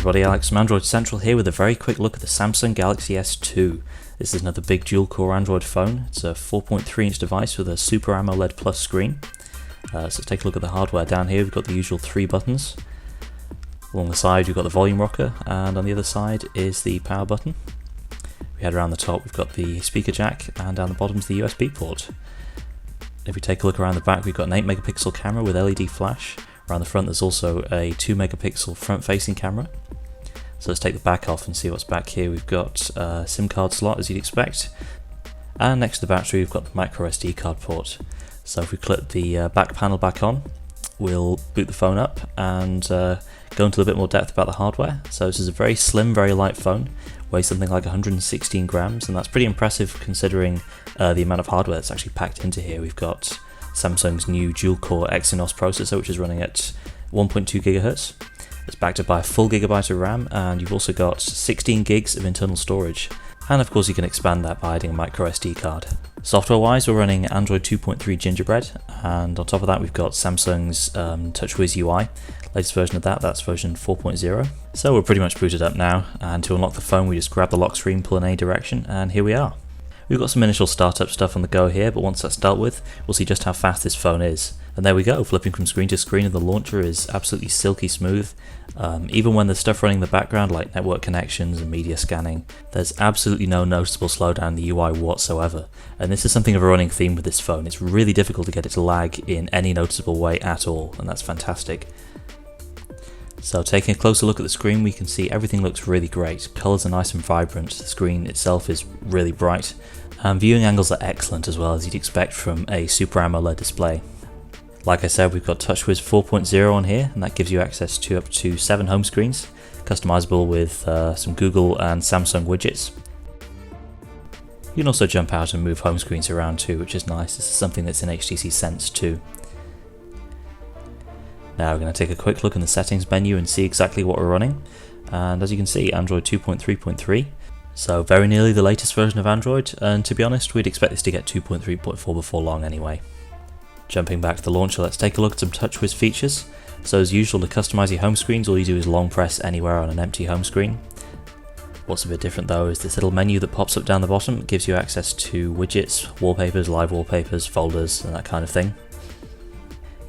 everybody, Alex from Android Central here with a very quick look at the Samsung Galaxy S2. This is another big dual-core Android phone. It's a 4.3-inch device with a Super AMOLED Plus screen. So take a look at the hardware. Down here we've got the usual 3 buttons. Along the side we've got the volume rocker, and on the other side is the power button. We head around the top, we've got the speaker jack, and down the bottom is the USB port. If we take a look around the back, we've got an 8-megapixel camera with LED flash. Around the front there's also a 2-megapixel front-facing camera. So let's take the back off and see what's back here. We've got a SIM card slot, as you'd expect, and next to the battery we've got the micro SD card port. So if we clip the back panel back on, we'll boot the phone up and go into a bit more depth about the hardware. So this is a very slim, very light phone, weighs something like 116 grams, and that's pretty impressive considering the amount of hardware that's actually packed into here. We've got Samsung's new dual-core Exynos processor, which is running at 1.2 GHz. It's backed up by a full gigabyte of RAM, and you've also got 16 gigs of internal storage. And of course you can expand that by adding a micro SD card. Software-wise, we're running Android 2.3 Gingerbread, and on top of that we've got Samsung's TouchWiz UI. Latest version of that's version 4.0. So we're pretty much booted up now, and to unlock the phone we just grab the lock screen, pull in any direction, and here we are. We've got some initial startup stuff on the go here, but once that's dealt with, we'll see just how fast this phone is. And there we go, flipping from screen to screen, and the launcher is absolutely silky smooth. Even when there's stuff running in the background like network connections and media scanning, there's absolutely no noticeable slowdown in the UI whatsoever. And this is something of a running theme with this phone. It's really difficult to get it to lag in any noticeable way at all, and that's fantastic. So taking a closer look at the screen, we can see everything looks really great. Colours are nice and vibrant, the screen itself is really bright, and viewing angles are excellent as well, as you'd expect from a Super AMOLED display. Like I said, we've got TouchWiz 4.0 on here, and that gives you access to up to 7 home screens, customizable with some Google and Samsung widgets. You can also jump out and move home screens around too, which is nice. This is something that's in HTC Sense too. Now we're going to take a quick look in the settings menu and see exactly what we're running. And as you can see, Android 2.3.3, so very nearly the latest version of Android, and to be honest we'd expect this to get 2.3.4 before long anyway. Jumping back to the launcher, let's take a look at some TouchWiz features. So as usual, to customize your home screens, all you do is long press anywhere on an empty home screen. What's a bit different though is this little menu that pops up down the bottom. It gives you access to widgets, wallpapers, live wallpapers, folders, and that kind of thing.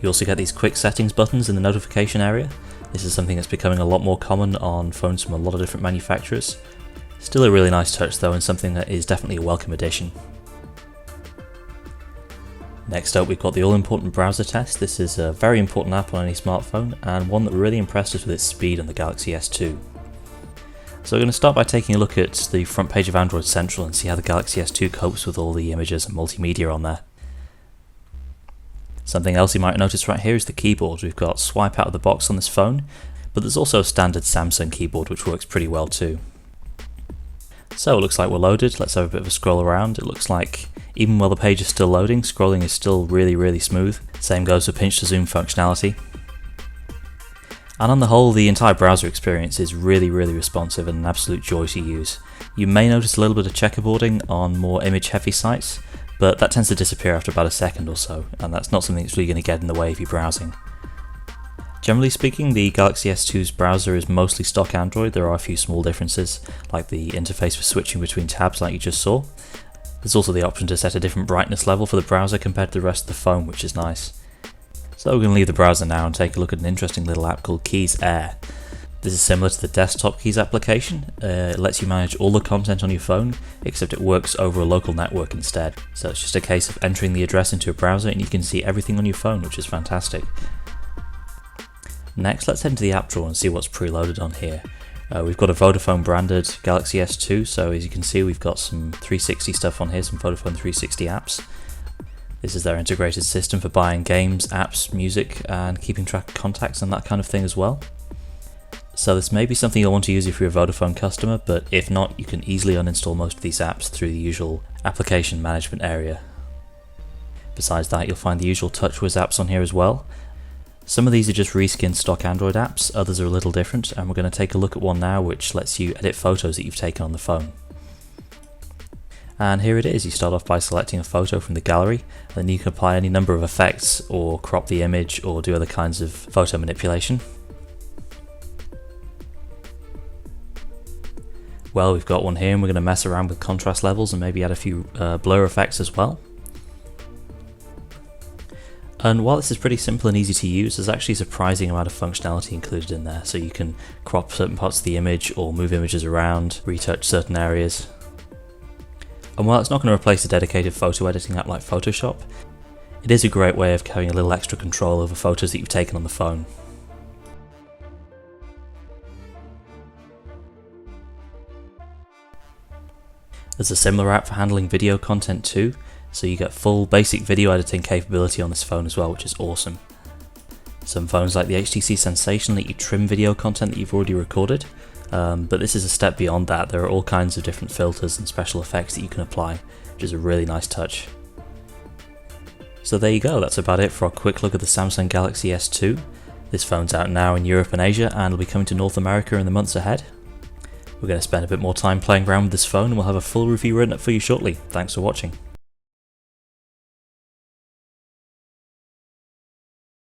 You also get these quick settings buttons in the notification area. This is something that's becoming a lot more common on phones from a lot of different manufacturers. Still a really nice touch though, and something that is definitely a welcome addition. Next up we've got the all-important browser test. This is a very important app on any smartphone, and one that really impressed us with its speed on the Galaxy S2. So we're going to start by taking a look at the front page of Android Central and see how the Galaxy S2 copes with all the images and multimedia on there. Something else you might notice right here is the keyboard. We've got swipe out of the box on this phone, but there's also a standard Samsung keyboard which works pretty well too. So it looks like we're loaded. Let's have a bit of a scroll around. It looks like even while the page is still loading, scrolling is still really smooth. Same goes for pinch to zoom functionality. And on the whole, the entire browser experience is really responsive and an absolute joy to use. You may notice a little bit of checkerboarding on more image heavy sites, but that tends to disappear after about a second or so, and that's not something that's really going to get in the way of your browsing. Generally speaking, the Galaxy S2's browser is mostly stock Android. There are a few small differences, like the interface for switching between tabs like you just saw. There's also the option to set a different brightness level for the browser compared to the rest of the phone, which is nice. So we're going to leave the browser now and take a look at an interesting little app called Keys Air. This is similar to the Desktop Keys application. It lets you manage all the content on your phone, except it works over a local network instead. So it's just a case of entering the address into a browser and you can see everything on your phone, which is fantastic. Next, let's head into the app drawer and see what's preloaded on here. We've got a Vodafone branded Galaxy S2, so as you can see we've got some 360 stuff on here, some Vodafone 360 apps. This is their integrated system for buying games, apps, music, and keeping track of contacts and that kind of thing as well. So this may be something you'll want to use if you're a Vodafone customer, but if not, you can easily uninstall most of these apps through the usual application management area. Besides that, you'll find the usual TouchWiz apps on here as well. Some of these are just reskinned stock Android apps, others are a little different, and we're going to take a look at one now which lets you edit photos that you've taken on the phone. And here it is. You start off by selecting a photo from the gallery, and then you can apply any number of effects or crop the image or do other kinds of photo manipulation. Well, we've got one here, and we're going to mess around with contrast levels and maybe add a few blur effects as well. And while this is pretty simple and easy to use, there's actually a surprising amount of functionality included in there. So you can crop certain parts of the image or move images around, retouch certain areas. And while it's not going to replace a dedicated photo editing app like Photoshop, it is a great way of having a little extra control over photos that you've taken on the phone. There's a similar app for handling video content too, so you get full basic video editing capability on this phone as well, which is awesome. Some phones like the HTC Sensation let you trim video content that you've already recorded, but this is a step beyond that. There are all kinds of different filters and special effects that you can apply, which is a really nice touch. So there you go, that's about it for a quick look at the Samsung Galaxy S2. This phone's out now in Europe and Asia, and will be coming to North America in the months ahead. We're going to spend a bit more time playing around with this phone, and we'll have a full review written up for you shortly. Thanks for watching.